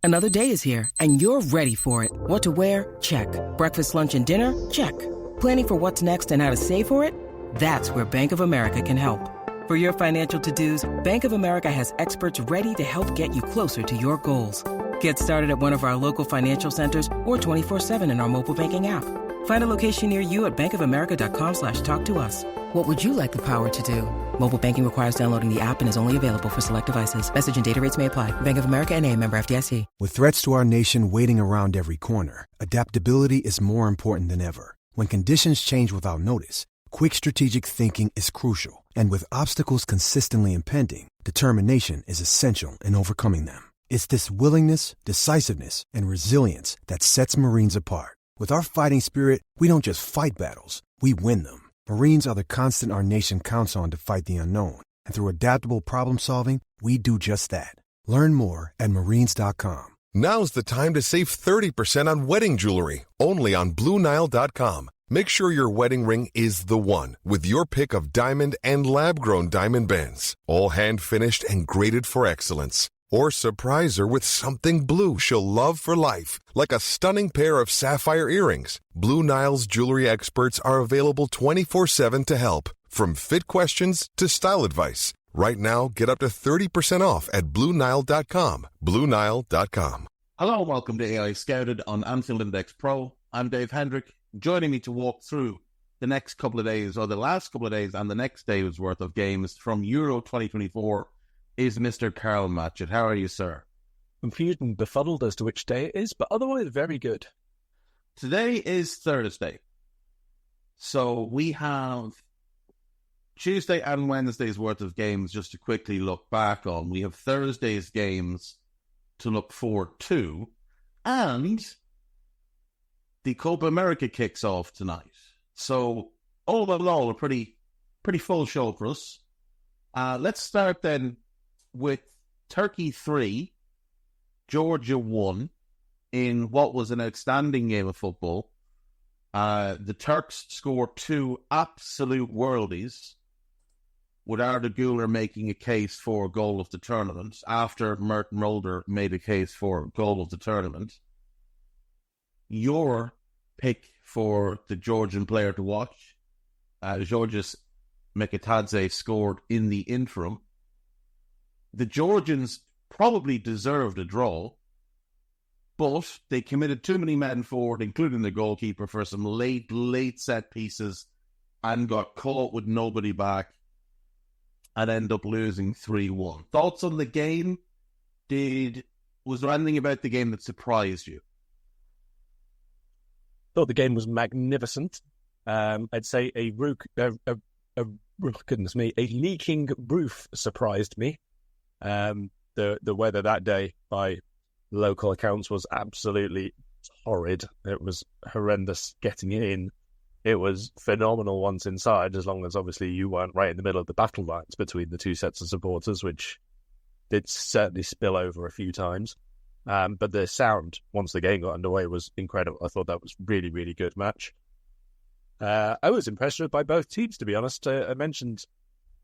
Another day is here, and you're ready for it. What to wear? Check. Breakfast, lunch, and dinner? Check. Planning for what's next and how to save for it? That's where Bank of America can help. For your financial to-dos, Bank of America has experts ready to help get you closer to your goals. Get started at one of our local financial centers or 24/7 in our mobile banking app. Find a location near you at bankofamerica.com/talktous. What would you like the power to do? Mobile banking requires downloading the app and is only available for select devices. Message and data rates may apply. Bank of America N.A., member FDIC. With threats to our nation waiting around every corner, adaptability is more important than ever. When conditions change without notice, quick strategic thinking is crucial. And with obstacles consistently impending, determination is essential in overcoming them. It's this willingness, decisiveness, and resilience that sets Marines apart. With our fighting spirit, we don't just fight battles, we win them. Marines are the constant our nation counts on to fight the unknown. And through adaptable problem solving, we do just that. Learn more at marines.com. Now's the time to save 30% on wedding jewelry, only on BlueNile.com. Make sure your wedding ring is the one with your pick of diamond and lab-grown diamond bands, all hand-finished and graded for excellence. Or surprise her with something blue she'll love for life, like a stunning pair of sapphire earrings. Blue Nile's jewelry experts are available 24/7 to help, from fit questions to style advice. Right now, get up to 30% off at BlueNile.com. BlueNile.com. Hello and welcome to AI Scouted on Anfield Index Pro. I'm Dave Hendrick. Joining me to walk through the next couple of days, or the last couple of days and the next day's worth of games from Euro 2024 is Mr. Karl Matchett. How are you, sir? Confused and befuddled as to which day it is, but otherwise very good. Today is Thursday. So we have Tuesday and Wednesday's worth of games just to quickly look back on. We have Thursday's games to look forward to. And the Copa America kicks off tonight. So all in all, a pretty full show for us. Let's start then with Turkey 3, Georgia 1, in what was an outstanding game of football. The Turks scored 2 absolute worldies, with Arda Güler making a case for goal of the tournament, after Merton Mulder made a case for goal of the tournament. Your pick for the Georgian player to watch, Georgios Mikitadze, scored in the interim. The Georgians probably deserved a draw, but they committed too many men forward, including the goalkeeper, for some late set pieces and got caught with nobody back and end up losing 3-1. Thoughts on the game? Was there anything about the game that surprised you? Thought the game was magnificent. I'd say a leaking roof surprised me. The weather that day, by local accounts, was absolutely horrid. It was horrendous getting in. It was phenomenal once inside, as long as obviously you weren't right in the middle of the battle lines between the two sets of supporters, which did certainly spill over a few times. But the sound, once the game got underway, was incredible. I thought that was really, really good match. I was impressed by both teams, to be honest. I mentioned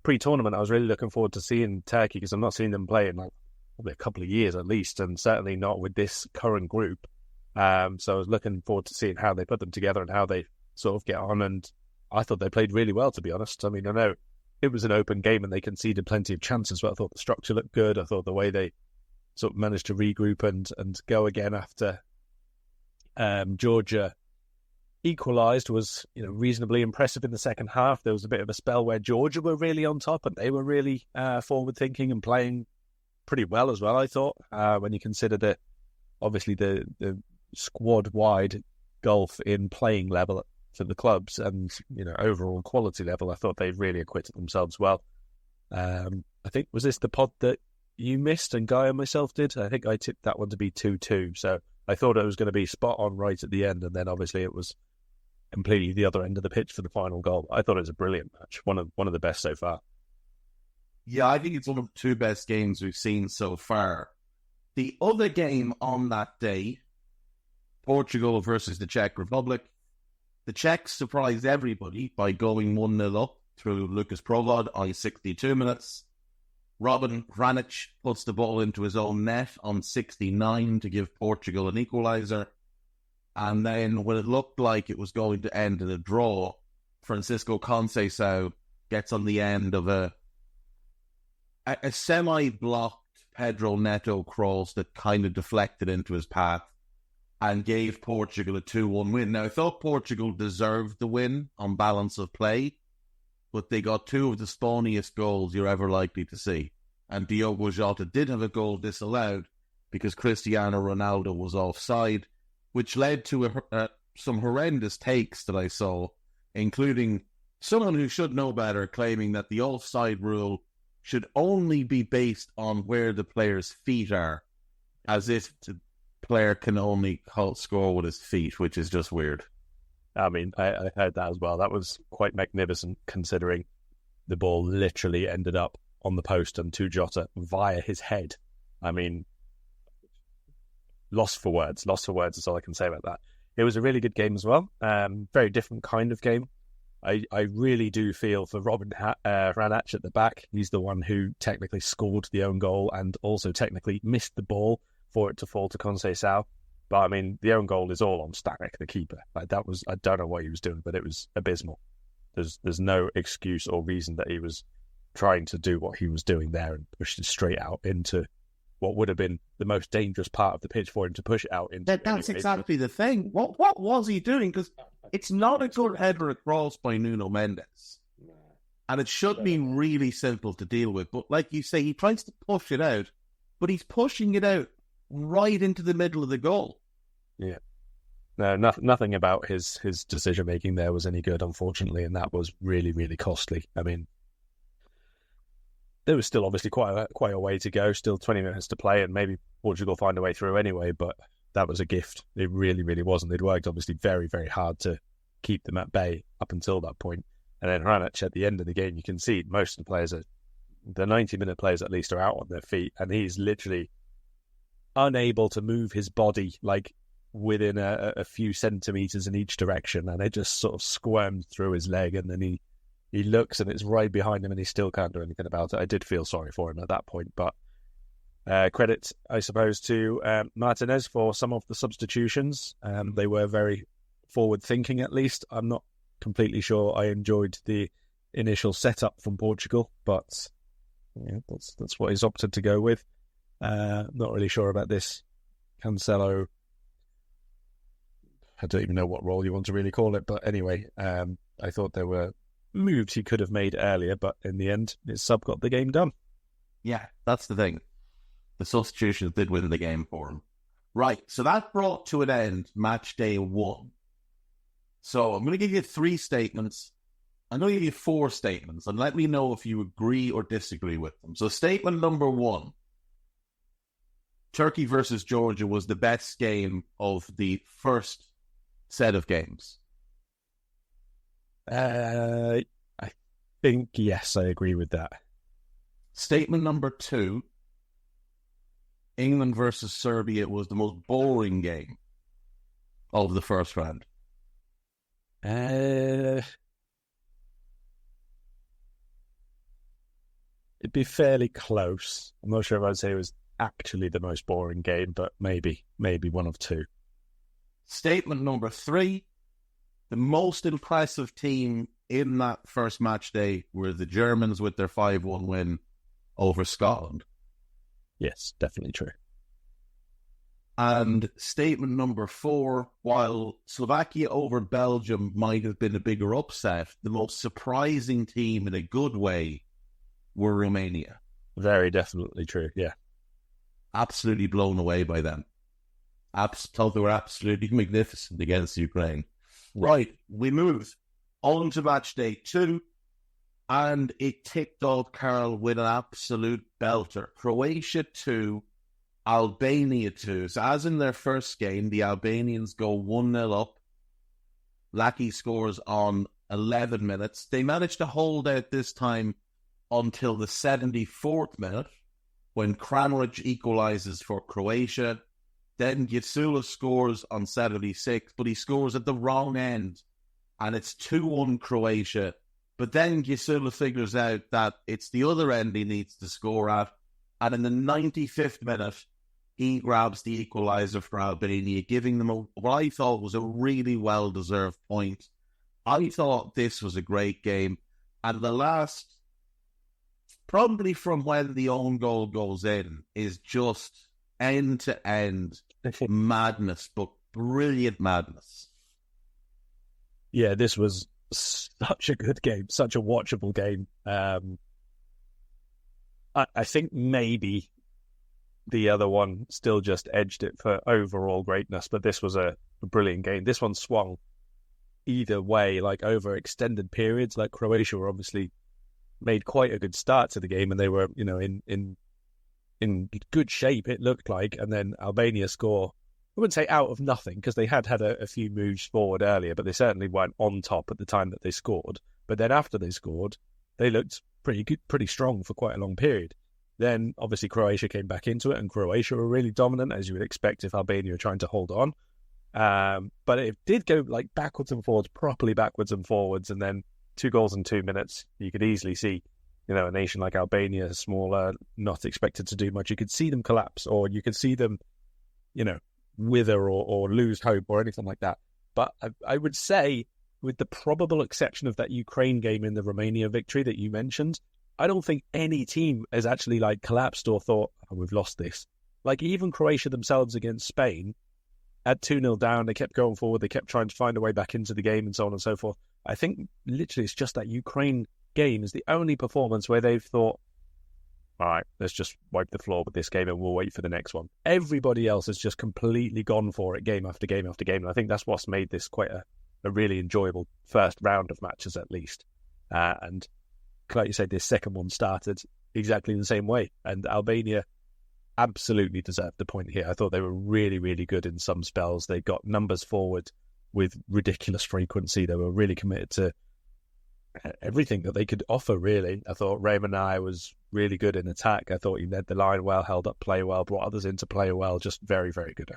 pre-tournament I was really looking forward to seeing Turkey, because I'm not seeing them play in probably a couple of years at least, and certainly not with this current group. So I was looking forward to seeing how they put them together and how they sort of get on, and I thought they played really well, to be honest. I mean, I know it was an open game and they conceded plenty of chances, but I thought the structure looked good. I thought the way they sort of managed to regroup and go again after Georgia equalised was, reasonably impressive in the second half. There was a bit of a spell where Georgia were really on top and they were really forward-thinking and playing pretty well as well, I thought, when you consider that obviously the squad-wide gulf in playing level for the clubs and, overall quality level. I thought they really acquitted themselves well. I think, was this the pod that you missed and Guy and myself did? I think I tipped that one to be 2-2, so I thought it was going to be spot on right at the end, and then obviously it was completely the other end of the pitch for the final goal. I thought it was a brilliant match, one of the best so far. Yeah, I think it's one of the 2 best games we've seen so far. The other game on that day, Portugal versus the Czech Republic. The Czechs surprised everybody by going 1-0 up through Lucas Provod on 62 minutes. Robin Hranic puts the ball into his own net on 69 to give Portugal an equaliser. And then when it looked like it was going to end in a draw, Francisco Conceição gets on the end of a semi-blocked Pedro Neto cross that kind of deflected into his path and gave Portugal a 2-1 win. Now, I thought Portugal deserved the win on balance of play, but they got two of the spawniest goals you're ever likely to see. And Diogo Jota did have a goal disallowed because Cristiano Ronaldo was offside, which led to some horrendous takes that I saw, including someone who should know better claiming that the offside rule should only be based on where the player's feet are, as if the player can only score with his feet, which is just weird. I mean, I heard that as well. That was quite magnificent, considering the ball literally ended up on the post and to Jota via his head. I mean, lost for words is all I can say about that. It was a really good game as well. Very different kind of game. I really do feel for Robin Hranic at the back. He's the one who technically scored the own goal and also technically missed the ball for it to fall to Conceição. But I mean, the own goal is all on Stanek, the keeper. Like, that was, I don't know what he was doing, but it was abysmal. There's no excuse or reason that he was trying to do what he was doing there and pushed it straight out into what would have been the most dangerous part of the pitch for him to push it out into. That's exactly the thing. What was he doing? Because it's not a good header across by Nuno Mendes. And it should be really simple to deal with. But like you say, he tries to push it out, but he's pushing it out right into the middle of the goal. Yeah. No, nothing about his decision-making there was any good, unfortunately, and that was really, really costly. I mean, there was still obviously quite a way to go, still 20 minutes to play, and maybe Portugal find a way through anyway, but that was a gift. It really, really wasn't. They'd worked obviously very, very hard to keep them at bay up until that point. And then Hranic at the end of the game, you can see most of the players, the 90-minute players at least, are out on their feet, and he's literally unable to move his body like within a few centimetres in each direction, and it just sort of squirmed through his leg, and then he looks and it's right behind him and he still can't do anything about it. I did feel sorry for him at that point, but credit, I suppose, to Martinez for some of the substitutions. They were very forward-thinking, at least. I'm not completely sure I enjoyed the initial setup from Portugal, but yeah, that's what he's opted to go with. Not really sure about this Cancelo. I don't even know what role you want to really call it, but anyway, I thought there were moves he could have made earlier, but in the end, his sub got the game done. Yeah, that's the thing. The substitutions did win the game for him. Right, so that brought to an end match day 1. So I'm going to give you 3 statements. I'm going to give you 4 statements, and let me know if you agree or disagree with them. So statement number 1. Turkey versus Georgia was the best game of the first set of games. I think, yes, I agree with that. Statement number 2. England versus Serbia was the most boring game of the first round. It'd be fairly close. I'm not sure if I'd say it was actually the most boring game, but maybe one of 2. Statement number 3. The most impressive team in that first match day were the Germans with their 5-1 win over Scotland. Yes, definitely true. And statement number 4, while Slovakia over Belgium might have been a bigger upset, the most surprising team in a good way were Romania. Very definitely true, yeah. Absolutely blown away by them. Thought they were absolutely magnificent against Ukraine. Right, we move on to match day 2, and it ticked off Karl with an absolute belter. Croatia 2, Albania 2. So as in their first game, the Albanians go 1-0 up. Laki scores on 11 minutes. They managed to hold out this time until the 74th minute, when Kranjic equalises for Croatia. Then Yasula scores on 76, but he scores at the wrong end. And it's 2-1 Croatia But then Gisula figures out that it's the other end he needs to score at. And in the 95th minute, he grabs the equaliser for Albania, giving them what I thought was a really well-deserved point. I thought this was a great game. And the last, probably from when the own goal goes in, is just end-to-end madness, but brilliant madness. Yeah, this was such a good game, such a watchable game. I think maybe the other one still just edged it for overall greatness, but this was a brilliant game. This one swung either way, like over extended periods. Like Croatia were obviously made quite a good start to the game, and they were, in good shape, it looked like. And then Albania score, I wouldn't say out of nothing, because they had a few moves forward earlier, but they certainly weren't on top at the time that they scored. But then after they scored, they looked pretty good, pretty strong for quite a long period. Then obviously Croatia came back into it, and Croatia were really dominant, as you would expect if Albania were trying to hold on. But it did go like backwards and forwards, properly backwards and forwards, and then 2 goals in 2 minutes. You could easily see, a nation like Albania, smaller, not expected to do much. You could see them collapse, or you could see them, wither or lose hope or anything like that. But I would say, with the probable exception of that Ukraine game in the Romania victory that you mentioned, I don't think any team has actually collapsed or thought, oh, we've lost this. Like even Croatia themselves against Spain, at 2-0 down, they kept going forward, they kept trying to find a way back into the game and so on and so forth. I think literally it's just that Ukraine game is the only performance where they've thought, all right, let's just wipe the floor with this game and we'll wait for the next one. Everybody else has just completely gone for it game after game after game. And I think that's what's made this quite a really enjoyable first round of matches, at least. And like you said, this second one started exactly the same way. And Albania absolutely deserved the point here. I thought they were really, really good in some spells. They got numbers forward with ridiculous frequency. They were really committed to everything that they could offer, really. I thought Raymond was really good in attack. I thought he led the line well, held up play well, brought others in to play well. Just very, very good.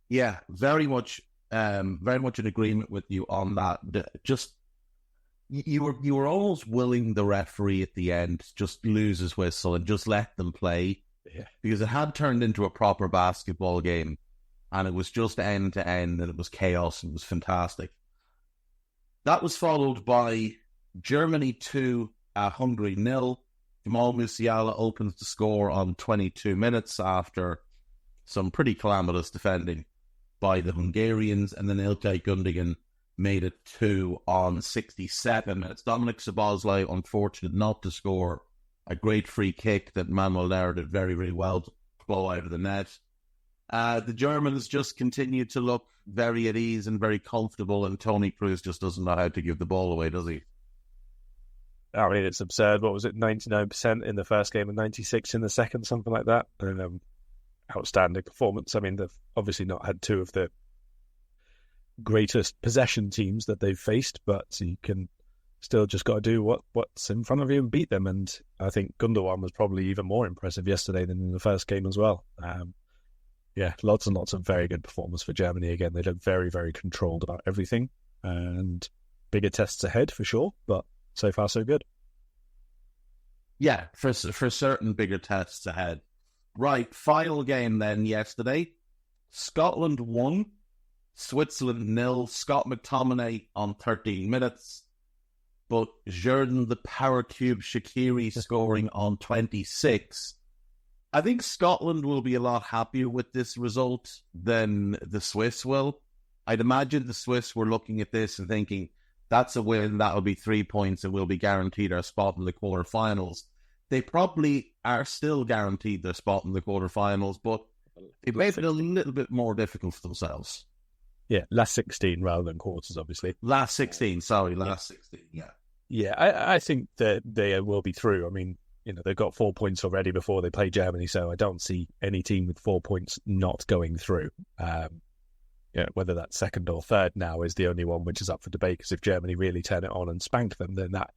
Yeah, very much in agreement with you on that. Just you were almost willing the referee at the end just lose his whistle and just let them play, because it had turned into a proper basketball game, and it was just end to end, and it was chaos, and it was fantastic. That was followed by Germany 2, Hungary 0. Jamal Musiala opens the score on 22 minutes after some pretty calamitous defending by the Hungarians, and then Ilkay Gundogan made it 2 on 67 minutes. Dominic Szoboszlai, unfortunate not to score a great free kick that Manuel Neuer did very, very well to blow out of the net. The Germans just continued to look very at ease and very comfortable, and Toni Kroos just doesn't know how to give the ball away, does he? I mean, it's absurd. What was it, 99% in the first game and 96% in the second, something like that? And outstanding performance. I mean, they've obviously not had two of the greatest possession teams that they've faced, but you can still just got to do what's in front of you and beat them. And I think Gundogan was probably even more impressive yesterday than in the first game as well. Lots and lots of very good performance for Germany again. They look very, very controlled about everything, and bigger tests ahead for sure, but so far so good. Yeah, for certain bigger tests ahead. Right, final game then yesterday. Scotland 1, Switzerland 0. Scott McTominay on 13 minutes, but Jordan the Power Cube Shaqiri scoring on 26. I think Scotland will be a lot happier with this result than the Swiss will. I'd imagine the Swiss were looking at this and thinking, that's a win, that'll be 3 points, and we'll be guaranteed our spot in the quarterfinals. They probably are still guaranteed their spot in the quarterfinals, but it made it a little bit more difficult for themselves. Yeah, last 16 rather than quarters, obviously. Last 16, yeah. Yeah, I think that they will be through. I mean, they've got 4 points already before they play Germany, so I don't see any team with 4 points not going through. Whether that's second or third now is the only one which is up for debate, because if Germany really turn it on and spank them, then that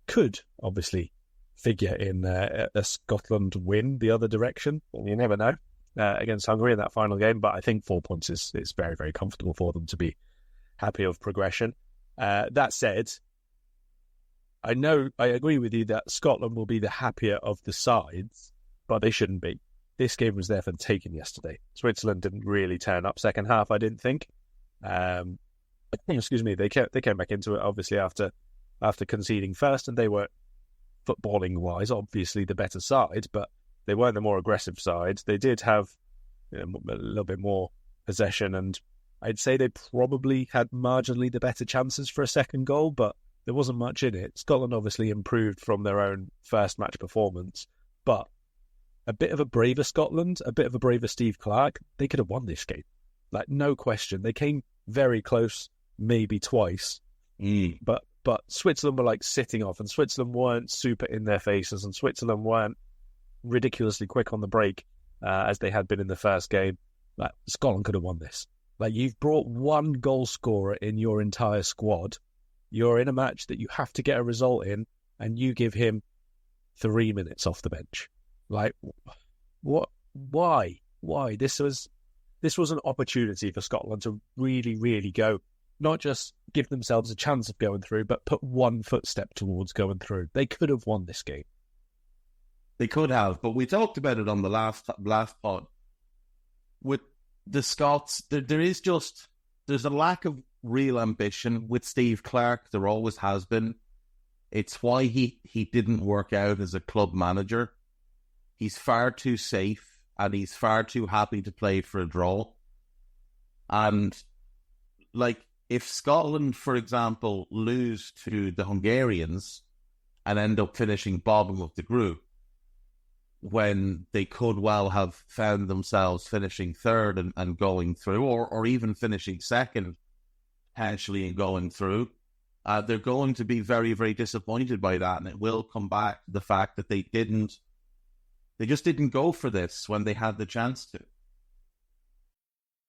could obviously figure in a Scotland win the other direction. You never know against Hungary in that final game, but I think 4 points is very, very comfortable for them to be happy of progression. That said, I agree with you that Scotland will be the happier of the sides, but they shouldn't be. This game was there for the taking yesterday. Switzerland didn't really turn up second half, I didn't think. Excuse me, they came back into it obviously after conceding first, and they were footballing wise obviously the better side, but they weren't the more aggressive side. They did have a little bit more possession, and I'd say they probably had marginally the better chances for a second goal, but there wasn't much in it. Scotland obviously improved from their own first match performance, but a bit of a braver Scotland, a bit of a braver Steve Clarke, they could have won this game. Like, no question. They came very close, maybe twice, but Switzerland were like sitting off, and Switzerland weren't super in their faces, and Switzerland weren't ridiculously quick on the break as they had been in the first game. Like, Scotland could have won this. Like, you've brought one goal scorer in your entire squad. You're in a match that you have to get a result in, and you give him 3 minutes off the bench. Like, what? Why? This was an opportunity for Scotland to really, really go, not just give themselves a chance of going through, but put one footstep towards going through. They could have won this game. They could have, but we talked about it on the last pod. With the Scots, there's a lack of real ambition with Steve Clarke. There always has been. It's why he didn't work out as a club manager. He's far too safe, and he's far too happy to play for a draw. And, like, if Scotland, for example, lose to the Hungarians and end up finishing bottom of the group, when they could well have found themselves finishing third and going through, or even finishing second, potentially, and going through, they're going to be very, very disappointed by that. And it will come back to the fact that they just didn't go for this when they had the chance to.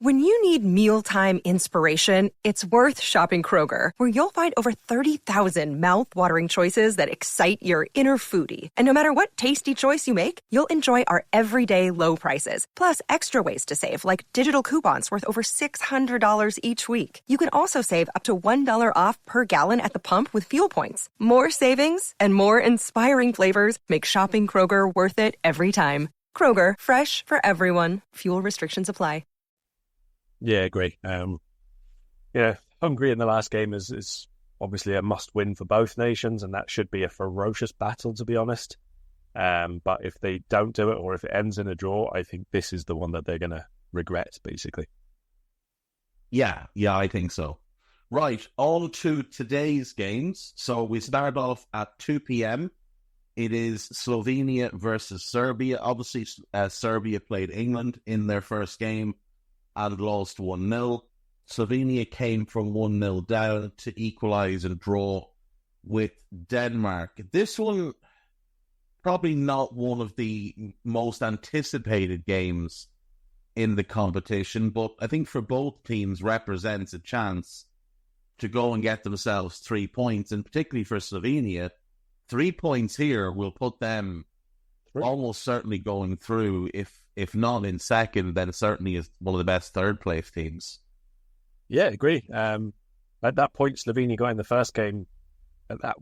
When you need mealtime inspiration, it's worth shopping Kroger, where you'll find over 30,000 mouth-watering choices that excite your inner foodie. And no matter what tasty choice you make, you'll enjoy our everyday low prices, plus extra ways to save, like digital coupons worth over $600 each week. You can also save up to $1 off per gallon at the pump with fuel points. More savings and more inspiring flavors make shopping Kroger worth it every time. Kroger, fresh for everyone. Fuel restrictions apply. Yeah, agree. Hungary in the last game is obviously a must-win for both nations, and that should be a ferocious battle, to be honest. But if they don't do it, or if it ends in a draw, I think this is the one that they're going to regret, basically. Yeah, I think so. Right, on to today's games. So we start off at 2 p.m. It is Slovenia versus Serbia. Obviously, Serbia played England in their first game and lost 1-0. Slovenia came from 1-0 down to equalise and draw with Denmark. This one, probably not one of the most anticipated games in the competition, but I think for both teams represents a chance to go and get themselves 3 points, and particularly for Slovenia, 3 points here will put them almost certainly going through. If not in second, then certainly is one of the best third-place teams. Yeah, agree. At that point, Slovenia got in the first game. That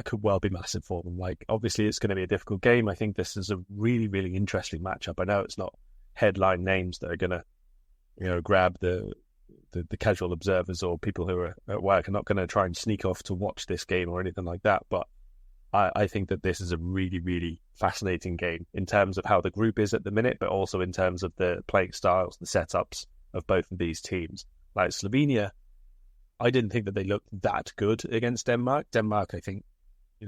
could well be massive for them. Like, obviously, it's going to be a difficult game. I think this is a really, really interesting matchup. I know it's not headline names that are going to, grab the casual observers or people who are at work are not going to try and sneak off to watch this game or anything like that. But I think that this is a really, really fascinating game in terms of how the group is at the minute, but also in terms of the playing styles, the setups of both of these teams. Like Slovenia, I didn't think that they looked that good against Denmark. Denmark, I think,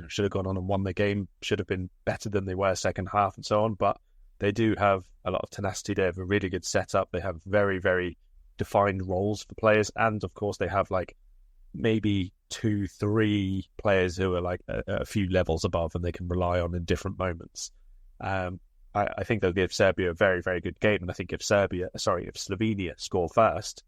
should have gone on and won the game, should have been better than they were second half and so on. But they do have a lot of tenacity. They have a really good setup. They have very, very defined roles for players. And of course, they have like maybe 2-3 players who are like a few levels above and they can rely on in different moments. I think they'll give Serbia a very, very good game. And I think if Slovenia score first,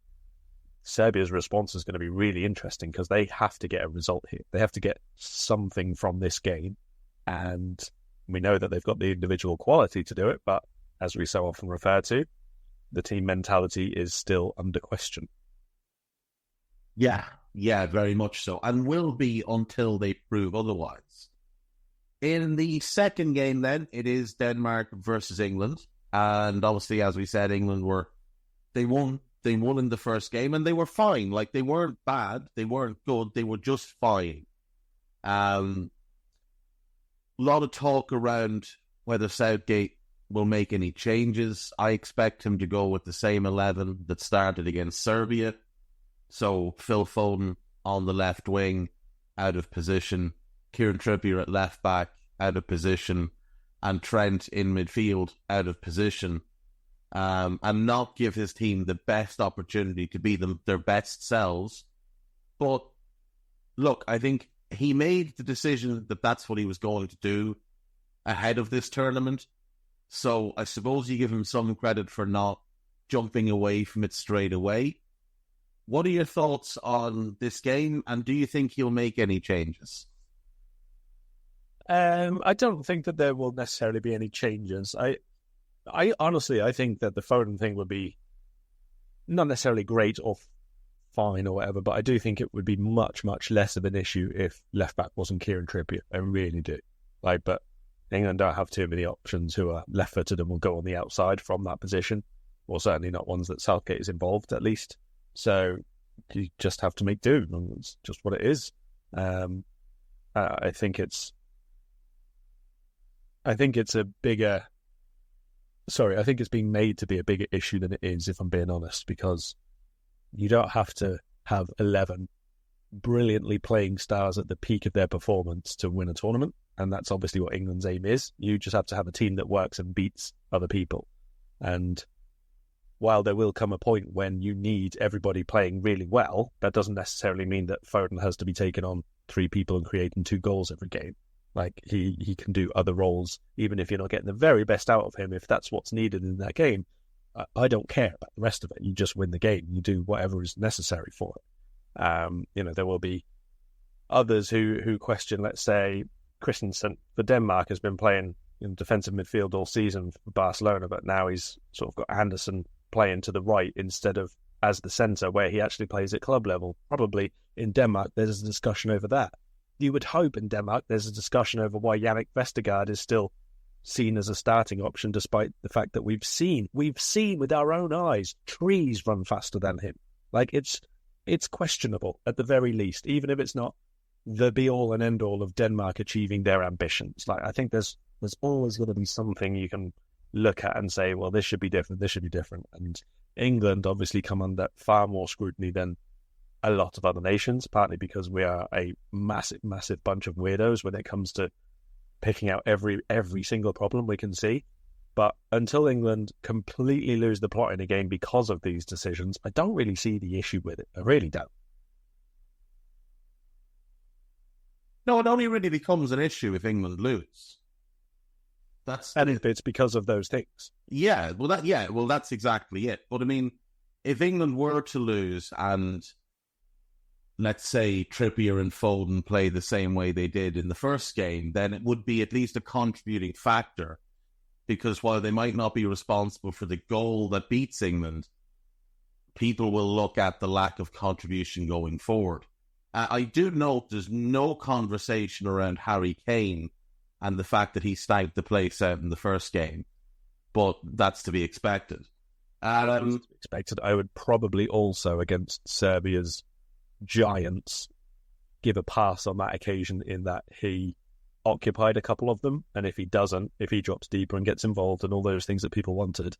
Serbia's response is going to be really interesting because they have to get a result here. They have to get something from this game. And we know that they've got the individual quality to do it, but as we so often refer to, the team mentality is still under question. Yeah, Yeah, very much so, and will be until they prove otherwise. In the second game, then, it is Denmark versus England, and obviously, as we said, they won in the first game, and they were fine. Like, they weren't bad, they weren't good, they were just fine. A lot of talk around whether Southgate will make any changes. I expect him to go with the same 11 that started against Serbia. So Phil Foden on the left wing, out of position. Kieran Trippier at left back, out of position. And Trent in midfield, out of position. And not give his team the best opportunity to be their best selves. But look, I think he made the decision that that's what he was going to do ahead of this tournament. So I suppose you give him some credit for not jumping away from it straight away. What are your thoughts on this game, and do you think he'll make any changes? I don't think that there will necessarily be any changes. I honestly, I think that the Foden thing would be not necessarily great or fine or whatever, but I do think it would be much, much less of an issue if left back wasn't Kieran Trippier. I really do. But England don't have too many options who are left-footed and will go on the outside from that position, or certainly not ones that Southgate is involved, at least. So you just have to make do. And it's just what it is. I think it's a bigger. Sorry, I think it's being made to be a bigger issue than it is, if I'm being honest, because you don't have to have 11 brilliantly playing stars at the peak of their performance to win a tournament, and that's obviously what England's aim is. You just have to have a team that works and beats other people. And while there will come a point when you need everybody playing really well, that doesn't necessarily mean that Foden has to be taking on 3 people and creating 2 goals every game. Like, he can do other roles, even if you're not getting the very best out of him, if that's what's needed in that game. I don't care about the rest of it. You just win the game. You do whatever is necessary for it. There will be others who question, let's say, Christensen for Denmark has been playing in defensive midfield all season for Barcelona, but now he's sort of got Anderson playing to the right instead of as the centre, where he actually plays at club level. Probably in Denmark, there's a discussion over that. You would hope in Denmark there's a discussion over why Yannick Vestergaard is still seen as a starting option, despite the fact that we've seen with our own eyes trees run faster than him. Like, it's questionable at the very least, even if it's not the be-all and end-all of Denmark achieving their ambitions. Like, I think there's always going to be something you can look at and say, well, this should be different, this should be different. And England obviously come under far more scrutiny than a lot of other nations, partly because we are a massive, massive bunch of weirdos when it comes to picking out every single problem we can see. But until England completely lose the plot in a game because of these decisions, I don't really see the issue with it. I really don't. No, it only really becomes an issue if England lose. And if it's because of those things. Yeah, well, that's exactly it. But I mean, if England were to lose and, let's say, Trippier and Foden play the same way they did in the first game, then it would be at least a contributing factor, because while they might not be responsible for the goal that beats England, people will look at the lack of contribution going forward. I do note there's no conversation around Harry Kane and the fact that he snagged the place out in the first game, but that's to be expected. I would probably also, against Serbia's giants, give a pass on that occasion, in that he occupied a couple of them, and if he drops deeper and gets involved and all those things that people wanted,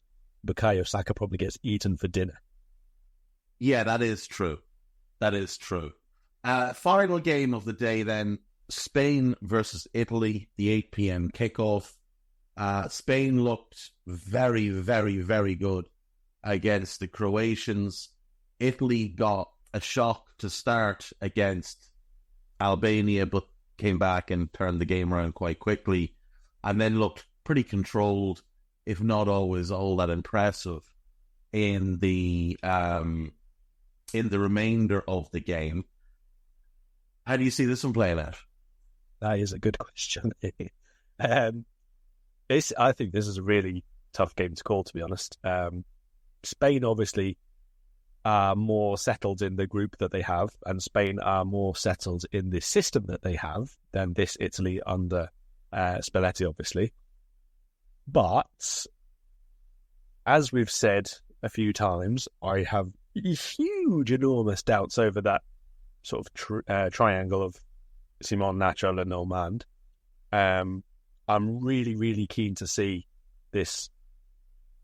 Bukayo Saka probably gets eaten for dinner. Yeah, that is true. Final game of the day then, Spain versus Italy, the 8 p.m. kickoff. Spain looked very, very, very good against the Croatians. Italy got a shock to start against Albania, but came back and turned the game around quite quickly, and then looked pretty controlled, if not always all that impressive, in the remainder of the game. How do you see this one playing out? That is a good question. I think this is a really tough game to call, to be honest. Spain obviously are more settled in the group that they have, and Spain are more settled in the system that they have than this Italy under Spalletti, obviously. But as we've said a few times, I have huge, enormous doubts over that sort of triangle of Simon, Nacho, and Normand. I'm really, really keen to see this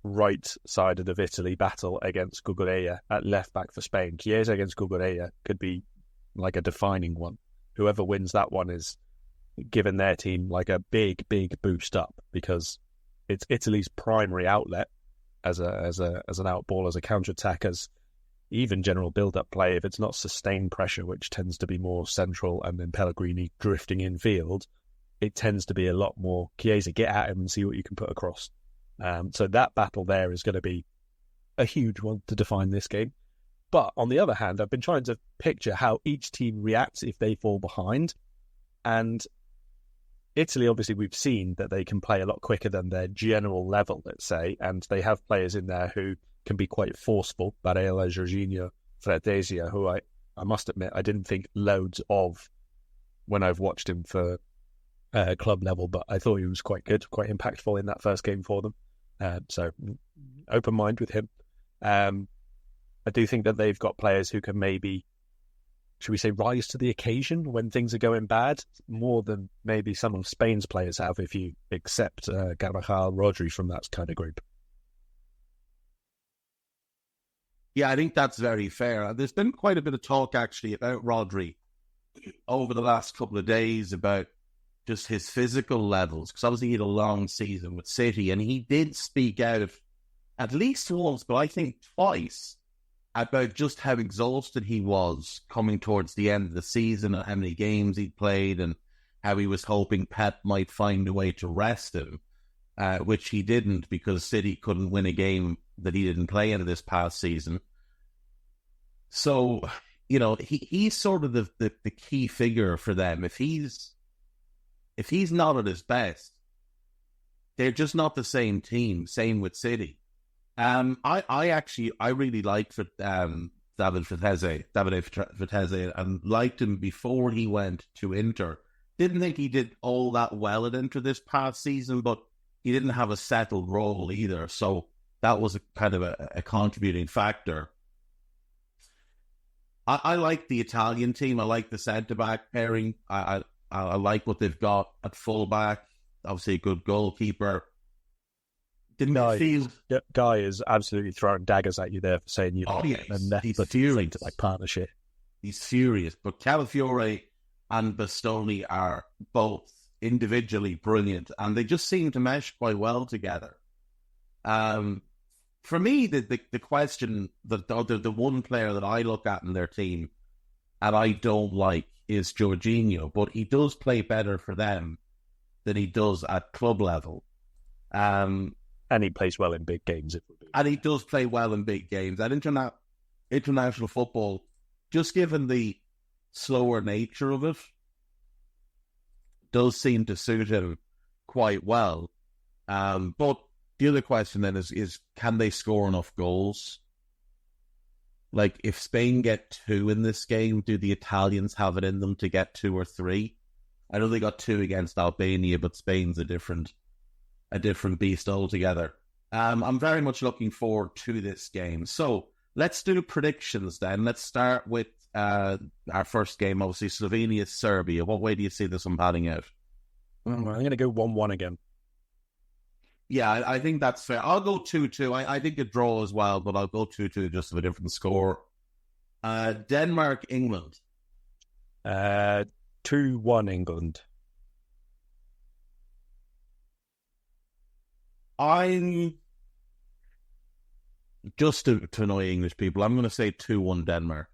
right-sided of Italy battle against Cucurella at left-back for Spain. Chiesa against Cucurella could be like a defining one. Whoever wins that one is giving their team like a big, big boost up, because it's Italy's primary outlet as an outball, as a counter-attack, as even general build-up play. If it's not sustained pressure, which tends to be more central, and then Pellegrini drifting in field, it tends to be a lot more Chiesa, get at him and see what you can put across. So that battle there is going to be a huge one to define this game. But on the other hand, I've been trying to picture how each team reacts if they fall behind. And Italy, obviously, we've seen that they can play a lot quicker than their general level, let's say, and they have players in there who can be quite forceful. Barella, Jorginho, Fredesia, who I must admit I didn't think loads of when I've watched him for club level, but I thought he was quite good, quite impactful in that first game for them. So open mind with him. I do think that they've got players who can maybe, should we say, rise to the occasion when things are going bad, more than maybe some of Spain's players have, if you accept Carvajal, Rodri from that kind of group. Yeah, I think that's very fair. There's been quite a bit of talk, actually, about Rodri over the last couple of days, about just his physical levels, because obviously he had a long season with City, and he did speak out of at least once, but I think twice, about just how exhausted he was coming towards the end of the season, and how many games he'd played, and how he was hoping Pep might find a way to rest him, which he didn't, because City couldn't win a game that he didn't play in this past season. So, you know, he's sort of the key figure for them. If he's not at his best, they're just not the same team. Same with City. I really liked Davide Vitesse, and liked him before he went to Inter. Didn't think he did all that well at Inter this past season, but he didn't have a settled role either. So that was a kind of a contributing factor. I like the Italian team. I like the centre-back pairing. I like what they've got at full-back. Obviously a good goalkeeper. Guy is absolutely throwing daggers at you there for saying you he's furious. Like partnership. He's furious. But Calafiore and Bastoni are both individually brilliant, and they just seem to mesh quite well together. For me, the question, the one player that I look at in their team and I don't like is Jorginho, but he does play better for them than he does at club level. And he plays well in big games. And he does play well in big games. And international football, just given the slower nature of it, does seem to suit him quite well. But the other question then is can they score enough goals? Like, if Spain get 2 in this game, do the Italians have it in them to get 2 or 3? I know they got 2 against Albania, but Spain's a different beast altogether. I'm very much looking forward to this game. So let's do predictions then. Let's start with our first game, obviously Slovenia, Serbia. What way do you see this one panning out? I'm going to go 1-1 again. Yeah, I think that's fair. I'll go 2-2. I think a draw as well, but I'll go 2-2 just of a different score. Denmark, England. 2-1 England. I'm just to annoy English people, I'm going to say 2-1 Denmark.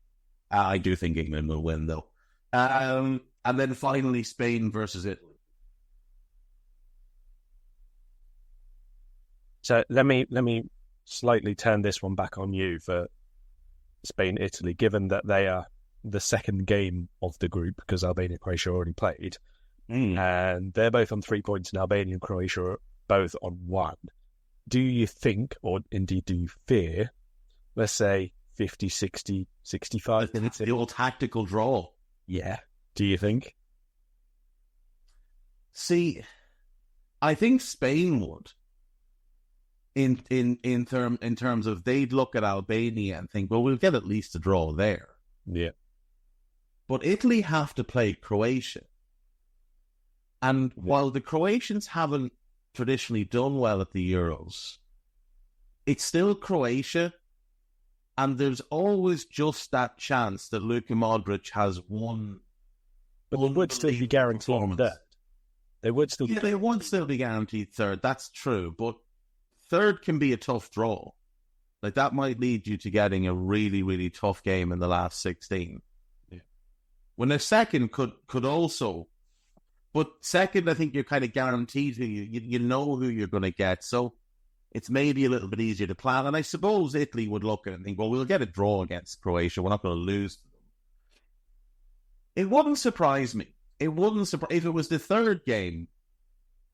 I do think England will win, though. And then finally, Spain versus Italy. So let me slightly turn this one back on you for Spain, Italy, given that they are the second game of the group, because Albania and Croatia already played, and they're both on 3 points, and Albania and Croatia are both on 1. Do you think, or indeed do you fear, let's say 50, 60, 65. And it's the old tactical draw. Yeah. Do you think? See, I think Spain would. In terms of they'd look at Albania and think, well, we'll get at least a draw there. Yeah. But Italy have to play Croatia. And while the Croatians haven't traditionally done well at the Euros, it's still Croatia. And there's always just that chance that Luka Modric has one. But they would still be guaranteed third. They would still. Yeah, they would still be guaranteed third. That's true. But third can be a tough draw. Like, that might lead you to getting a really, really tough game in the last 16. Yeah. When a second could also. But second, I think you're kind of guaranteed who you know who you're going to get. So it's maybe a little bit easier to plan. And I suppose Italy would look at it and think, well, we'll get a draw against Croatia. We're not going to lose to them. It wouldn't surprise me. It wouldn't surprise. If it was the third game,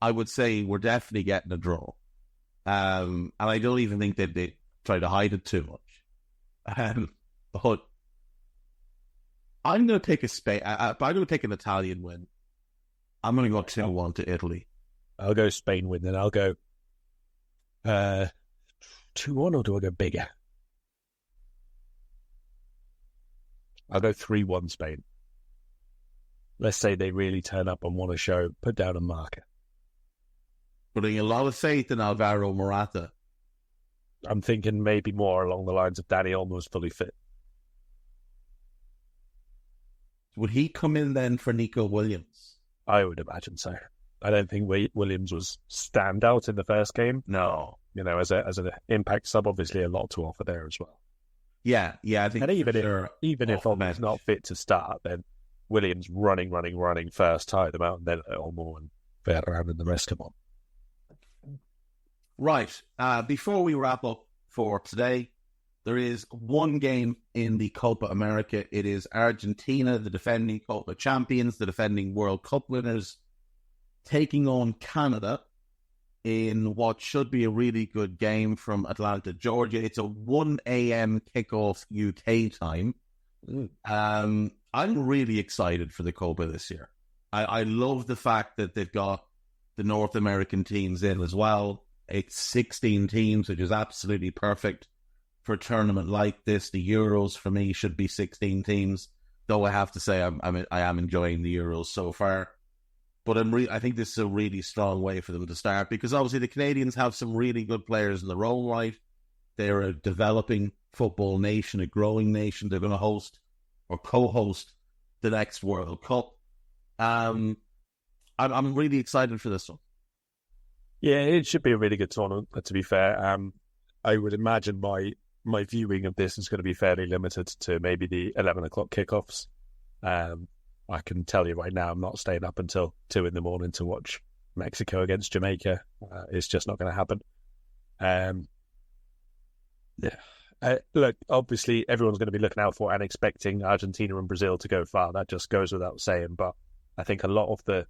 I would say we're definitely getting a draw. And I don't even think that they try to hide it too much. But I'm going to take a Spain. I'm going to take an Italian win. I'm going to go 2-1 to Italy. I'll go Spain win, then I'll go 2-1, or do I go bigger? I'll go 3-1 Spain. Let's say they really turn up and want to show, put down a marker. Putting a lot of faith in Alvaro Morata. I'm thinking maybe more along the lines of Dani Olmo's fully fit. Would he come in then for Nico Williams? I would imagine so. I don't think Williams was stand out in the first game. No. You know, as an impact sub, obviously a lot to offer there as well. Yeah, I think. And even if Olmo's not fit to start, then Williams running first, tire them out, and then Olmo and Varane and the rest come on. Right. Before we wrap up for today, there is one game in the Copa America. It is Argentina, the defending Copa champions, the defending World Cup winners, taking on Canada in what should be a really good game from Atlanta, Georgia. It's a 1 a.m. kickoff UK time. I'm really excited for the Copa this year. I love the fact that they've got the North American teams in as well. It's 16 teams, which is absolutely perfect for a tournament like this. The Euros, for me, should be 16 teams, though I have to say I am enjoying the Euros so far. But I think this is a really strong way for them to start, because obviously the Canadians have some really good players in their own right. They're a developing football nation, a growing nation. They're going to host or co-host the next World Cup. I'm really excited for this one. Yeah, it should be a really good tournament, to be fair. I would imagine my viewing of this is going to be fairly limited to maybe the 11 o'clock kickoffs. I can tell you right now, I'm not staying up until 2 a.m. to watch Mexico against Jamaica. It's just not going to happen. Look, obviously everyone's going to be looking out for and expecting Argentina and Brazil to go far. That just goes without saying. But I think a lot of the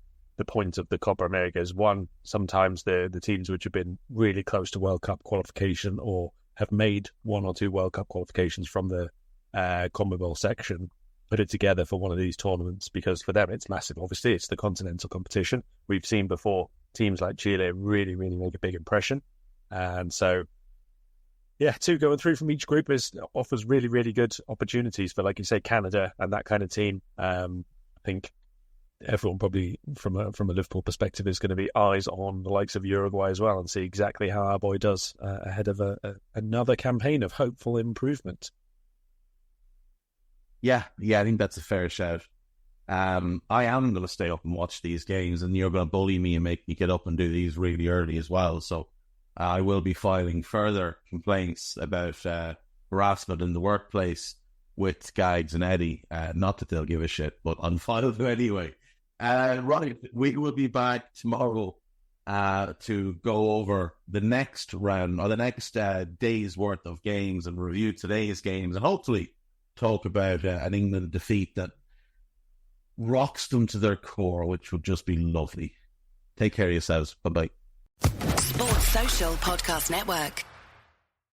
point of the Copa America is, one, sometimes the teams which have been really close to World Cup qualification or have made 1 or 2 World Cup qualifications from the CONMEBOL section put it together for one of these tournaments, because for them it's massive. Obviously, it's the continental competition. We've seen before teams like Chile really, really make a big impression. And so, yeah, 2 going through from each group offers really, really good opportunities for, like you say, Canada and that kind of team. I think everyone probably, from a Liverpool perspective, is going to be eyes on the likes of Uruguay as well and see exactly how our boy does ahead of another campaign of hopeful improvement. Yeah, I think that's a fair shout. I am going to stay up and watch these games, and you're going to bully me and make me get up and do these really early as well. So I will be filing further complaints about harassment in the workplace with Gags and Eddie. Not that they'll give a shit, but on file anyway. Right, we will be back tomorrow to go over the next round or the next day's worth of games and review today's games, and hopefully talk about an England defeat that rocks them to their core, which would just be lovely. Take care of yourselves. Bye-bye. Sports Social Podcast Network.